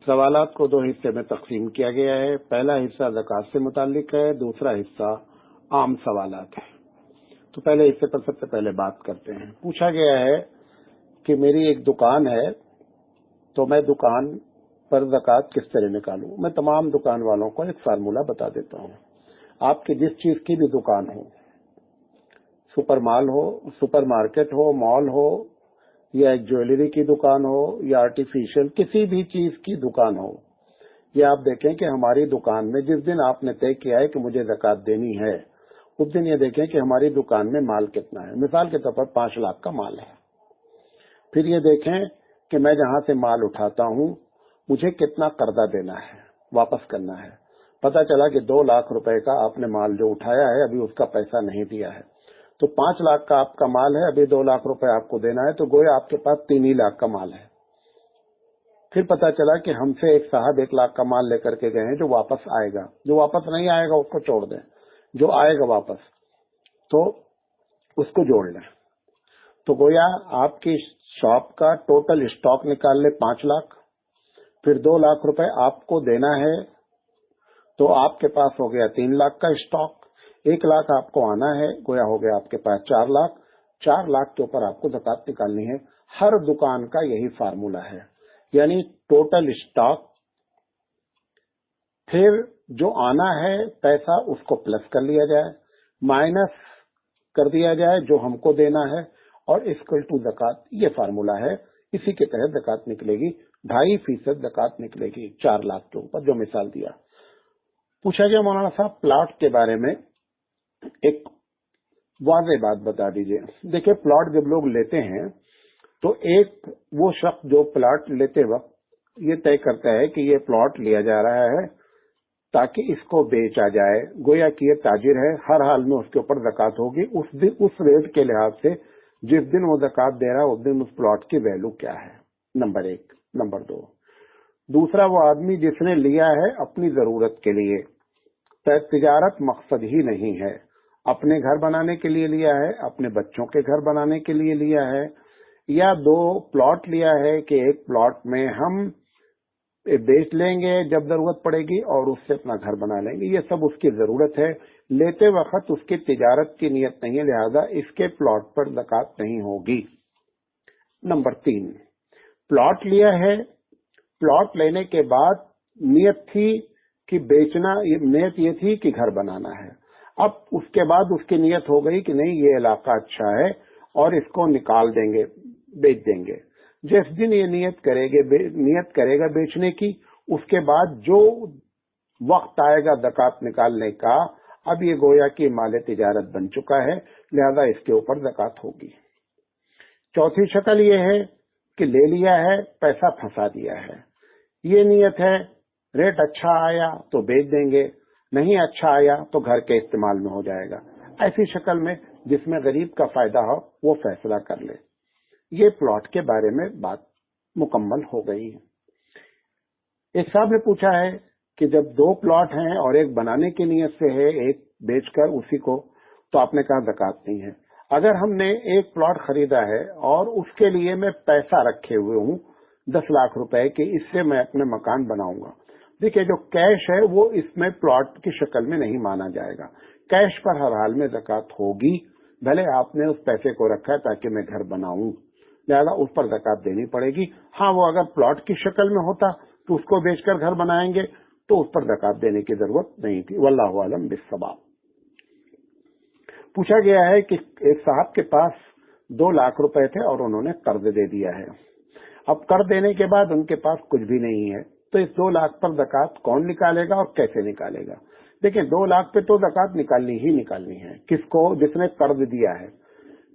सवालात को दो हिस्से में तकसीम किया गया है। पहला हिस्सा ज़कात से मुताल्लिक है, दूसरा हिस्सा आम सवालात है। तो पहले हिस्से पर सबसे पहले बात करते हैं। पूछा गया है कि मेरी एक दुकान है, तो मैं दुकान पर ज़कात किस तरह निकालूं। मैं तमाम दुकान वालों को एक फार्मूला बता देता हूं। आपकी जिस चीज की भी दुकान हो, सुपर मार्केट हो, मॉल हो, या एक ज्वेलरी की दुकान हो, या आर्टिफिशियल किसी भी चीज की दुकान हो, ये आप देखें कि हमारी दुकान में जिस दिन आपने तय किया है कि मुझे ज़कात देनी है, उस दिन ये देखें कि हमारी दुकान में माल कितना है। मिसाल के तौर पर 5 लाख का माल है। फिर ये देखें कि मैं जहां से माल उठाता हूं, मुझे कितना कर्जा देना है, वापस करना है। पता चला कि 2 लाख रुपए का आपने माल जो उठाया है, अभी उसका पैसा नहीं दिया है। तो 5 लाख का आपका माल है, अभी 2 लाख रुपए आपको देना है, तो गोया आपके पास 3 ही लाख का माल है। फिर पता चला कि हमसे एक साहब 1 लाख का माल लेकर के गए हैं, जो वापस आएगा। जो वापस नहीं आएगा उसको छोड़ दें, जो आएगा वापस तो उसको जोड़ लें। तो गोया आपकी शॉप का टोटल स्टॉक निकाल ले 5 लाख, फिर 2 लाख रुपए आपको देना है, तो आपके पास हो गया 3 लाख का स्टॉक। 1 लाख आपको आना है, गोया हो गया आपके पास 4 लाख। 4 लाख के ऊपर आपको ज़कात निकालनी है। हर दुकान का यही फार्मूला है, यानी टोटल स्टॉक, फिर जो आना है पैसा उसको प्लस कर लिया जाए, माइनस कर दिया जाए जो हमको देना है, और इक्वल टू ज़कात। ये फार्मूला है। इसी के तहत ज़कात निकलेगी। 2.5% ज़कात निकलेगी 4 लाख के ऊपर, जो मिसाल दिया। पूछा गया मौलाना साहब प्लॉट के बारे में एक वाज़ेह बात बता दीजिए। देखिए, प्लॉट जब लोग लेते हैं तो एक वो शख्स जो प्लॉट लेते वक्त ये तय करता है कि ये प्लॉट लिया जा रहा है ताकि इसको बेचा जाए। गोया कि ये ताजिर है, हर हाल में उसके ऊपर ज़कात होगी। उस दिन उस रेट के लिहाज से जिस दिन वो ज़कात दे रहा है, उस दिन उस प्लॉट की वैल्यू क्या है, नंबर 1। नंबर 2, दूसरा, वो आदमी जिसने लिया है अपनी जरूरत के लिए, तिजारत मकसद ही नहीं है, अपने घर बनाने के लिए लिया है, अपने बच्चों के घर बनाने के लिए लिया है, या 2 प्लॉट लिया है कि एक प्लॉट में हम बेच लेंगे जब जरूरत पड़ेगी और उससे अपना घर बना लेंगे। ये सब उसकी जरूरत है, लेते वक्त उसकी तिजारत की नीयत नहीं है, लिहाजा इसके प्लॉट पर ज़कात नहीं होगी। नंबर 3, प्लॉट लिया है, प्लॉट लेने के बाद नीयत थी कि बेचना, नीयत ये थी कि घर बनाना है। अब उसके बाद उसकी नीयत हो गई कि नहीं, ये इलाका अच्छा है और इसको निकाल देंगे, बेच देंगे। जिस दिन ये नीयत करेगा बेचने की, उसके बाद जो वक्त आएगा ज़कात निकालने का, अब ये गोया कि माल तिजारत बन चुका है, लिहाजा इसके ऊपर ज़कात होगी। चौथी शक्ल ये है कि ले लिया है, पैसा फंसा दिया है, ये नीयत है, रेट अच्छा आया तो बेच देंगे, नहीं अच्छा आया तो घर के इस्तेमाल में हो जाएगा। ऐसी शक्ल में जिसमें गरीब का फायदा हो वो फैसला कर ले। ये प्लॉट के बारे में बात मुकम्मल हो गई। एक साहब ने पूछा है कि जब 2 प्लॉट हैं और एक बनाने की नीयत से है, एक बेचकर उसी को, तो आपने कहा ज़कात नहीं है। अगर हमने एक प्लॉट खरीदा है और उसके लिए मैं पैसा रखे हुए हूं 10 लाख रुपए के, इससे मैं अपने मकान बनाऊंगा। देखिए, जो कैश है वो इसमें प्लॉट की शक्ल में नहीं माना जाएगा। कैश पर हर हाल में ज़कात होगी, भले आपने उस पैसे को रखा है ताकि मैं घर बनाऊं, लिहाजा उस पर ज़कात देनी पड़ेगी। हाँ, वो अगर प्लॉट की शक्ल में होता तो उसको बेचकर घर बनाएंगे तो उस पर ज़कात देने की जरूरत नहीं थी। वल्लाहु आलम बिस्सवाब। पूछा गया है कि एक साहब के पास 2 लाख रुपए थे और उन्होंने कर्ज दे दिया है। अब कर्ज देने के बाद उनके पास कुछ भी नहीं है, तो इस 2 लाख पर ज़कात कौन निकालेगा और कैसे निकालेगा। देखिए, 2 लाख पे तो ज़कात निकालनी ही निकालनी है। किसको? जिसने कर्ज दिया है।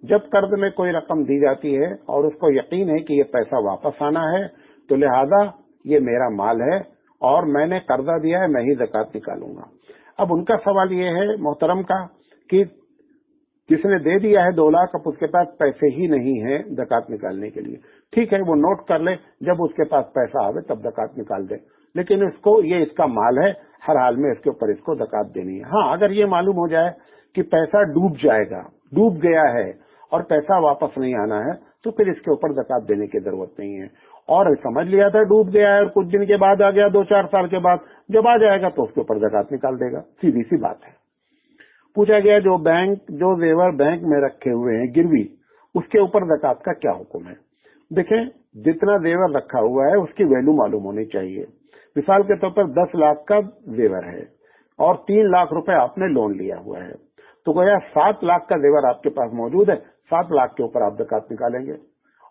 जब कर्ज में कोई रकम दी जाती है और उसको यकीन है कि ये पैसा वापस आना है, तो लिहाजा ये मेरा माल है और मैंने कर्जा दिया है, मैं ही ज़कात निकालूंगा। अब उनका सवाल ये है मोहतरम का कि जिसने दे दिया है 2 लाख, अब उसके पास पैसे ही नहीं है ज़कात निकालने के लिए। ठीक है, वो नोट कर ले, जब उसके पास पैसा आवे तब ज़कात निकाल दे, लेकिन ये इसका माल है, हर हाल में इसके ऊपर इसको ज़कात देनी है। हाँ, अगर ये मालूम हो जाए कि पैसा डूब गया है और पैसा वापस नहीं आना है, तो फिर इसके ऊपर ज़कात देने की जरूरत नहीं है। और समझ लिया था डूब गया है और कुछ दिन के बाद आ गया, 2-4 साल के बाद जब आ जाएगा तो उसके ऊपर ज़कात निकाल देगा, सीधी सी बात है। पूछा गया जो जेवर बैंक में रखे हुए हैं गिरवी, उसके ऊपर ज़कात का क्या हुक्म है। देखें, जितना जेवर रखा हुआ है उसकी वैल्यू मालूम होनी चाहिए। मिसाल के तौर पर 10 लाख का जेवर है और 3 लाख रुपए आपने लोन लिया हुआ है, तो गोया 7 लाख का जेवर आपके पास मौजूद है, 7 लाख के ऊपर आप ज़कात निकालेंगे।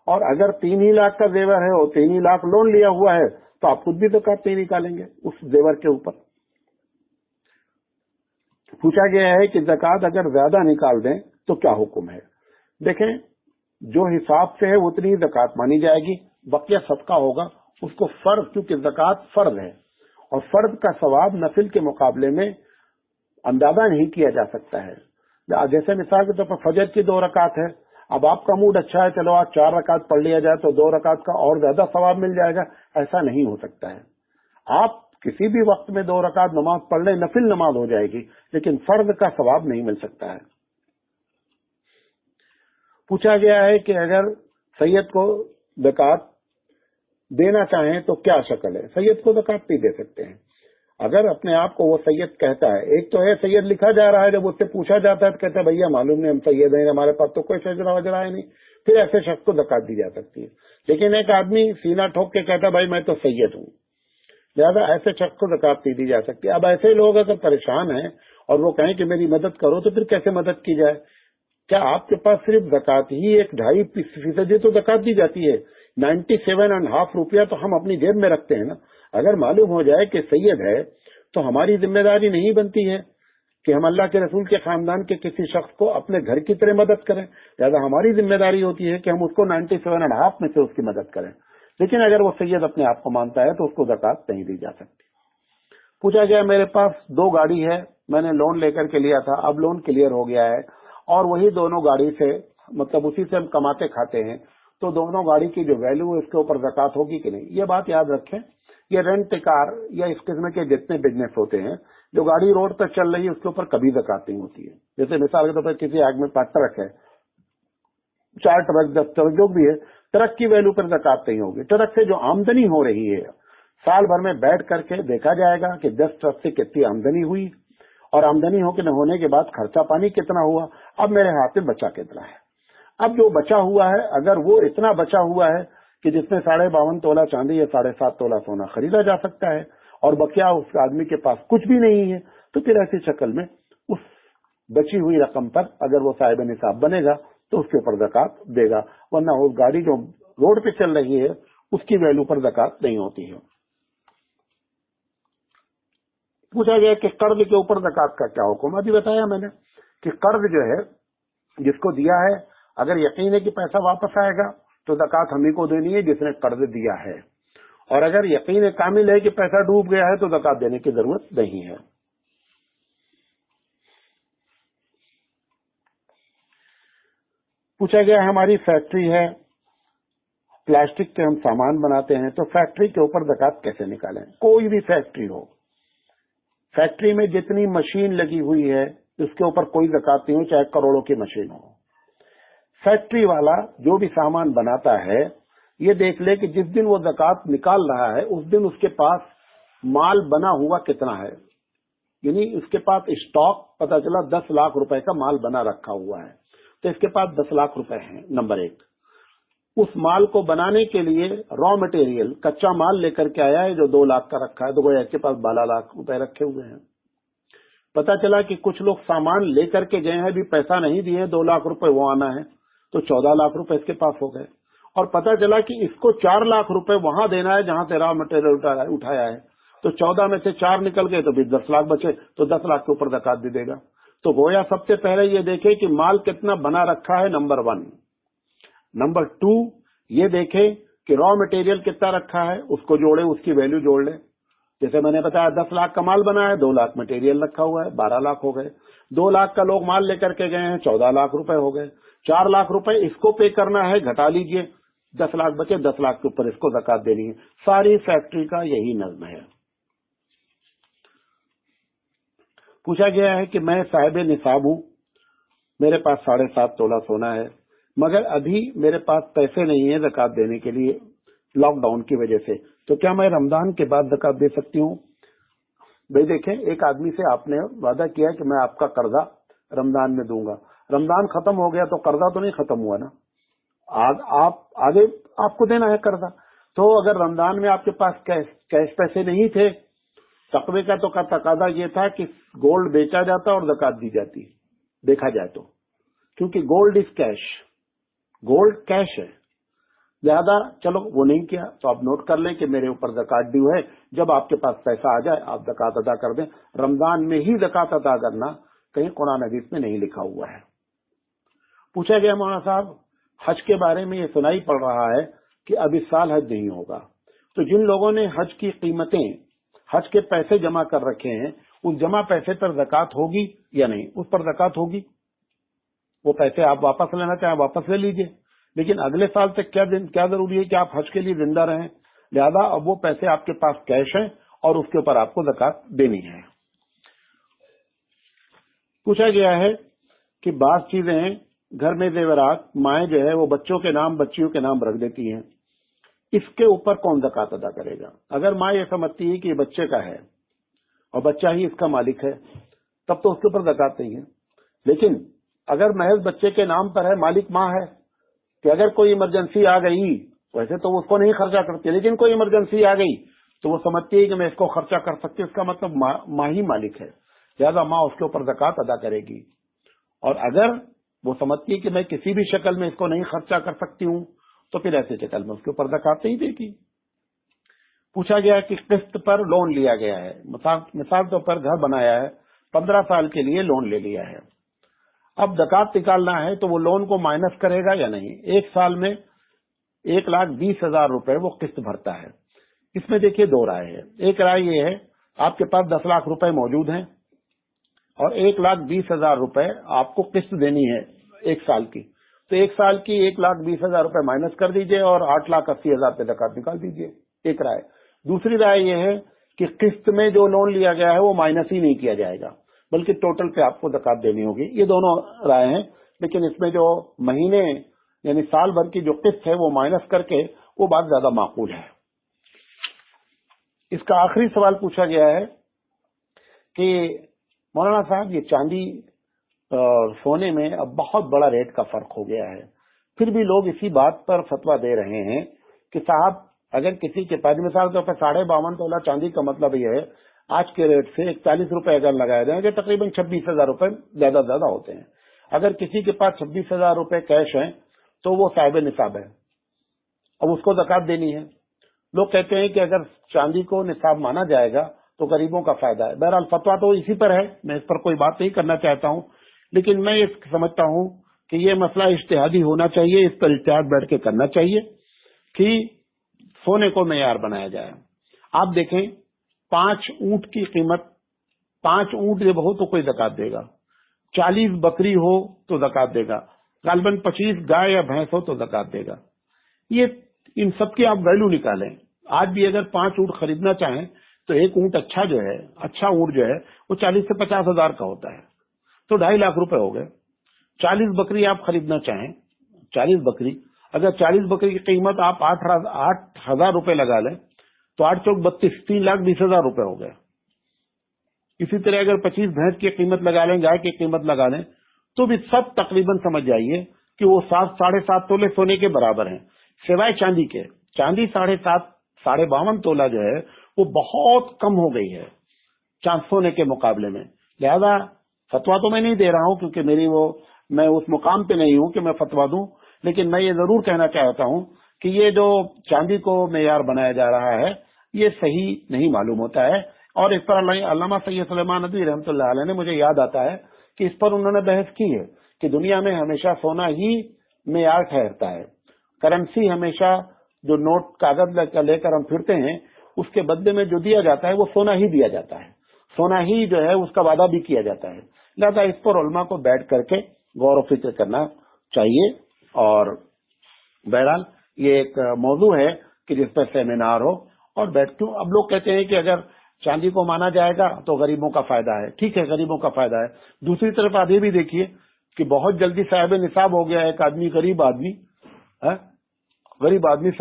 और अगर 3 ही लाख का जेवर है और 3 ही लाख लोन लिया हुआ है तो आप खुद भी ज़कात नहीं निकालेंगे उस जेवर के ऊपर। पूछा गया है कि ज़कात अगर ज्यादा निकाल दें तो क्या हुक्म है। देखें, जो हिसाब से है उतनी ही ज़कात मानी जाएगी, बकिया सदका होगा उसको फर्ज, क्योंकि ज़कात फर्ज है और फर्ज का सवाब नफिल के मुकाबले में अंदाजा नहीं किया जा सकता है। जैसे मिसाल के तौर पर फजर की 2 रकात है, अब आपका मूड अच्छा है, चलो आज 4 रकात पढ़ लिया जाए तो 2 रकात का और ज्यादा सवाब मिल जाएगा, ऐसा नहीं हो सकता है। आप किसी भी वक्त में 2 रकात नमाज पढ़ लें, नफिल नमाज हो जाएगी, लेकिन फर्ज का सवाब नहीं मिल सकता है। पूछा गया है कि अगर सैयद को ज़कात देना चाहें तो क्या शक्ल है। सैयद को ज़कात नहीं दे सकते हैं। अगर अपने आप को वो सैयद कहता है, एक तो है सैयद लिखा जा रहा है, जब उससे पूछा जाता है तो कहता है भैया मालूम नहीं हम सैयद हैं, हमारे पास तो कोई शजरा वजरा है नहीं, फिर ऐसे शख्स को ज़कात दी जा सकती है। लेकिन एक आदमी सीना ठोक के कहता भाई मैं तो सैयद हूँ, लिहाजा ऐसे शख्स को ज़कात नहीं दी जा सकती। अब ऐसे लोग अगर परेशान हैं और वो कहें कि मेरी मदद करो, तो फिर कैसे मदद की जाए। क्या आपके पास सिर्फ ज़कात ही 1.5% तो ज़कात दी जाती है, 97.5 रुपया तो हम अपनी जेब में रखते हैं ना। अगर मालूम हो जाए कि सैयद है तो हमारी जिम्मेदारी नहीं बनती है कि हम अल्लाह के रसूल के खानदान के किसी शख्स को अपने घर की तरह मदद करें, लिहाजा हमारी जिम्मेदारी होती है कि हम उसको 97.5 में से उसकी मदद करें। लेकिन अगर वो सैयद अपने आप को मानता है तो उसको ज़कात नहीं दी जा सकती। पूछा गया मेरे पास 2 गाड़ी है, मैंने लोन लेकर के लिया था, अब लोन क्लियर हो गया है और वही दोनों गाड़ी से मतलब उसी से हम कमाते खाते हैं, तो दोनों गाड़ी की जो वैल्यू है उसके ऊपर ज़कात होगी कि नहीं। ये बात याद रखें, ये रेंट कार या इस किस्म के जितने बिजनेस होते हैं, जो गाड़ी रोड पर चल रही है उसके ऊपर कभी ज़कात नहीं होती है। जैसे मिसाल के तौर पर किसी आग में 5 ट्रक है, 4 ट्रक 10 ट्रक जो भी है, ट्रक की वैल्यू पर ज़कात नहीं होगी। ट्रक से जो आमदनी हो रही है साल भर में बैठ करके देखा जाएगा कि 10 ट्रक से कितनी आमदनी हुई और आमदनी होने के बाद खर्चा पानी कितना हुआ, अब मेरे हाथ में बचा कितना है। अब जो बचा हुआ है, अगर वो इतना बचा हुआ है कि जिसमें 52.5 तोला चांदी या 7.5 तोला सोना खरीदा जा सकता है और बकिया उस आदमी के पास कुछ भी नहीं है, तो फिर ऐसी शक्ल में उस बची हुई रकम पर अगर वो साहिब निसाब बनेगा तो उसके ऊपर ज़कात देगा, वरना उस गाड़ी जो रोड पे चल रही है उसकी वैल्यू पर ज़कात नहीं होती है। पूछा गया कि कर्ज के ऊपर ज़कात का क्या हुक्म। अभी बताया मैंने कि कर्ज जो है जिसको दिया है, अगर यकीन है कि पैसा वापस आएगा तो ज़कात हम ही को देनी है जिसने कर्ज दिया है, और अगर यकीन कामिल है कि पैसा डूब गया है तो ज़कात देने की जरूरत नहीं है। पूछा गया हमारी फैक्ट्री है, प्लास्टिक के हम सामान बनाते हैं, तो फैक्ट्री के ऊपर ज़कात कैसे निकालें। कोई भी फैक्ट्री हो, फैक्ट्री में जितनी मशीन लगी हुई है उसके ऊपर कोई ज़कात नहीं हो, चाहे करोड़ों की मशीन हो। फैक्ट्री वाला जो भी सामान बनाता है ये देख ले कि जिस दिन वो ज़कात निकाल रहा है उस दिन उसके पास माल बना हुआ कितना है, यानी उसके पास स्टॉक पता चला 10 लाख रुपए का माल बना रखा हुआ है, तो इसके पास 10 लाख रुपए हैं। नंबर 1, उस माल को बनाने के लिए रॉ मटेरियल कच्चा माल लेकर के आया है जो 2 लाख का रखा है, तो गोया इसके पास 12 लाख रुपए रखे हुए हैं। पता चला कि कुछ लोग सामान लेकर के गए हैं, भी पैसा नहीं दिए, 2 लाख रुपए वो आना है, तो 14 लाख रुपए इसके पास हो गए। और पता चला कि इसको 4 लाख रुपए वहां देना है जहां से रॉ मटेरियल उठाया है, तो 14 में से 4 निकल गए तो भी 10 लाख बचे, तो 10 लाख के ऊपर ज़कात भी देगा। तो गोया सबसे पहले ये देखे कि माल कितना बना रखा है, नंबर 1। नंबर 2 ये देखे कि रॉ मटेरियल कितना रखा है, उसको जोड़े, उसकी वैल्यू जोड़ ले। जैसे मैंने बताया 10 लाख का माल बना है, 2 लाख मटेरियल रखा हुआ है, 12 लाख हो गए। 2 लाख का लोग माल लेकर के गए हैं, 14 लाख रुपए हो गए। 4 लाख रुपए इसको पे करना है, घटा लीजिए, 10 लाख बचे, 10 लाख के ऊपर इसको ज़कात देनी है। सारी फैक्ट्री का यही नज़्म है। पूछा गया है कि मैं साहिब निसाब हूं, मेरे पास 7.5 तोला सोना है, मगर अभी मेरे पास पैसे नहीं है ज़कात देने के लिए, लॉक डाउन की वजह से, तो क्या मैं रमजान के बाद ज़कात दे सकती हूँ? भाई देखें, एक आदमी से आपने वादा किया कि मैं आपका कर्जा रमजान में दूंगा, रमजान खत्म हो गया तो कर्जा तो नहीं खत्म हुआ ना, आप आगे आपको देना है कर्जा। तो अगर रमजान में आपके पास कैश पैसे नहीं थे, तकवे का तो तकादा ये था कि गोल्ड बेचा जाता और ज़कात दी जाती, देखा जाए तो, क्योंकि gold is cash, gold cash है। लिहाजा चलो वो नहीं किया, तो आप नोट कर लें कि मेरे ऊपर ज़कात ड्यू है, जब आपके पास पैसा आ जाए आप ज़कात अदा कर दें। रमजान में ही ज़कात अदा करना कहीं कुरान हदीस में नहीं लिखा हुआ है। पूछा गया मौलाना साहब हज के बारे में ये सुनाई पड़ रहा है कि अब इस साल हज नहीं होगा, तो जिन लोगों ने हज की कीमतें, हज के पैसे जमा कर रखे हैं, उस जमा पैसे पर ज़कात होगी या नहीं? उस पर ज़कात होगी। वो पैसे आप वापस लेना चाहें वापस ले लीजिए, लेकिन अगले साल तक क्या जरूरी है कि आप हज के लिए जिंदा रहें। लिहाजा अब वो पैसे आपके पास कैश हैं और उसके ऊपर आपको ज़कात देनी है। पूछा गया है कि बात चीजें घर में जेवरात माएँ जो है वो बच्चों के नाम बच्चियों के नाम रख देती हैं, इसके ऊपर कौन ज़कात अदा करेगा? अगर माँ ये समझती है कि ये बच्चे का है और बच्चा ही इसका मालिक है, तब तो उसके ऊपर ज़कात नहीं है। लेकिन अगर महज बच्चे के नाम पर है, मालिक माँ है, कि अगर कोई इमरजेंसी आ गई, वैसे तो वो उसको नहीं खर्चा करती, लेकिन कोई इमरजेंसी आ गई तो वो समझती है कि मैं इसको खर्चा कर सकती हूँ, इसका मतलब माँ ही मालिक है, लिहाजा माँ उसके ऊपर ज़कात अदा करेगी। और अगर वो समझती है कि मैं किसी भी शक्ल में इसको नहीं खर्चा कर सकती हूँ, तो फिर ऐसे शक्ल में उसके ऊपर ज़कात नहीं देगी। पूछा गया कि किस्त पर लोन लिया गया है, मिसाल तौर पर घर बनाया है, 15 साल के लिए लोन ले लिया है, अब ज़कात निकालना है तो वो लोन को माइनस करेगा या नहीं? एक साल में 1,20,000 रुपए वो किस्त भरता है। इसमें देखिए दो राय है। एक राय ये है आपके पास 10 लाख रुपए मौजूद हैं और 1,20,000 रुपए आपको किस्त देनी है एक साल की, तो एक साल की 1,20,000 रुपए माइनस कर दीजिए और 8,80,000 पे ज़कात निकाल दीजिए, एक राय। दूसरी राय ये है कि किस्त में जो लोन लिया गया है वो माइनस ही नहीं किया जाएगा, बल्कि टोटल पे आपको ज़कात देनी होगी। ये दोनों राय हैं, लेकिन इसमें जो महीने यानी साल भर की जो किस्त है वो माइनस करके वो बात ज्यादा माकूल है। इसका आखिरी सवाल पूछा गया है कि मौलाना साहब ये चांदी और सोने में अब बहुत बड़ा रेट का फर्क हो गया है, फिर भी लोग इसी बात पर फतवा दे रहे हैं कि साहब अगर किसी के पास मिसाल तौर पर 52.5 तोला चांदी का मतलब ये है आज के रेट से 41 रुपए अगर लगाए जाएंगे तकरीबन 26,000 रुपए ज्यादा होते हैं। अगर किसी के पास 26,000 रुपए कैश हैं तो वो साहिब निसाब है, अब उसको ज़कात देनी है। लोग कहते हैं कि अगर चांदी को निसाब माना जाएगा तो गरीबों का फायदा है। बहरहाल फतवा तो इसी पर है, मैं इस पर कोई बात नहीं करना चाहता हूं, लेकिन मैं ये समझता हूं कि ये मसला इज्तिहादी होना चाहिए, इस पर इज्तिहाद बैठ के करना चाहिए कि सोने को मेयार बनाया जाए। आप देखें 5 ऊंट की कीमत, 5 ऊंट जब हो तो कोई ज़कात देगा, 40 बकरी हो तो ज़कात देगा, गालबन 25 गाय या भैंस हो तो ज़कात देगा। ये इन सब की आप वैल्यू निकालें। आज भी अगर 5 ऊंट खरीदना चाहें तो एक ऊंट अच्छा ऊंट जो है वो 40 से 50 हजार का होता है, तो 2.5 लाख रुपए हो गए। 40 बकरी आप खरीदना चाहें, 40 बकरी, अगर 40 बकरी की कीमत आप 8,000 रुपए लगा लें तो 8 चौक 32, 3,20,000 रुपए हो गए। इसी तरह अगर 25 भैंस की कीमत लगा लें, गाय की कीमत लगा लें, तो भी सब तकरीबन समझ जाइए कि वो 7-7.5 तोले सोने के बराबर हैं, सिवाय चांदी के। चांदी 7.5-52 तोला जो है वो बहुत कम हो गई है सोने के मुकाबले में। लिहाजा फतवा तो मैं नहीं दे रहा हूं क्योंकि मैं उस मुकाम पे नहीं हूं कि मैं फतवा दूं, लेकिन मैं ये जरूर कहना चाहता हूं कि ये जो चांदी को मेयार बनाया जा रहा है ये सही नहीं मालूम होता है। और इस पर अल्लामा सैयद सुलेमान नदवी रहमतुल्लाह अलैह ने, मुझे याद आता है कि इस पर उन्होंने बहस की है कि दुनिया में हमेशा सोना ही मेयार ठहरता है। करेंसी हमेशा जो नोट कागज लेकर हम फिरते हैं उसके बदले में जो दिया जाता है वो सोना ही दिया जाता है, सोना ही जो है उसका वादा भी किया जाता है। लिहाजा इस पर उलमा को बैठ करके गौर व फिक्र करना चाहिए। और बहरहाल ये एक मौजू है कि जिस पर सेमिनार हो और बैठ। अब लोग कहते हैं कि अगर चांदी को माना जाएगा तो गरीबों का फायदा है, ठीक है गरीबों का फायदा है। दूसरी तरफ आप ये भी देखिए कि बहुत जल्दी साहिब निसाब हो गया है एक आदमी, गरीब आदमी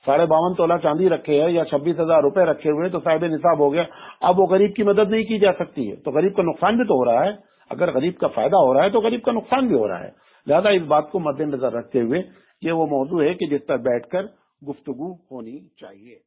52.5 तोला चांदी रखे है या 26,000 रुपए रखे हुए तो साहिब निसाब हो गया। अब वो गरीब की मदद नहीं की जा सकती है, तो गरीब का नुकसान भी तो हो रहा है। अगर गरीब का फायदा हो रहा है तो गरीब का नुकसान भी हो रहा है। लिहाजा इस बात को मद्देनजर रखते हुए ये वो मौजू है कि जिस पर बैठकर गुफ्तगू होनी चाहिए।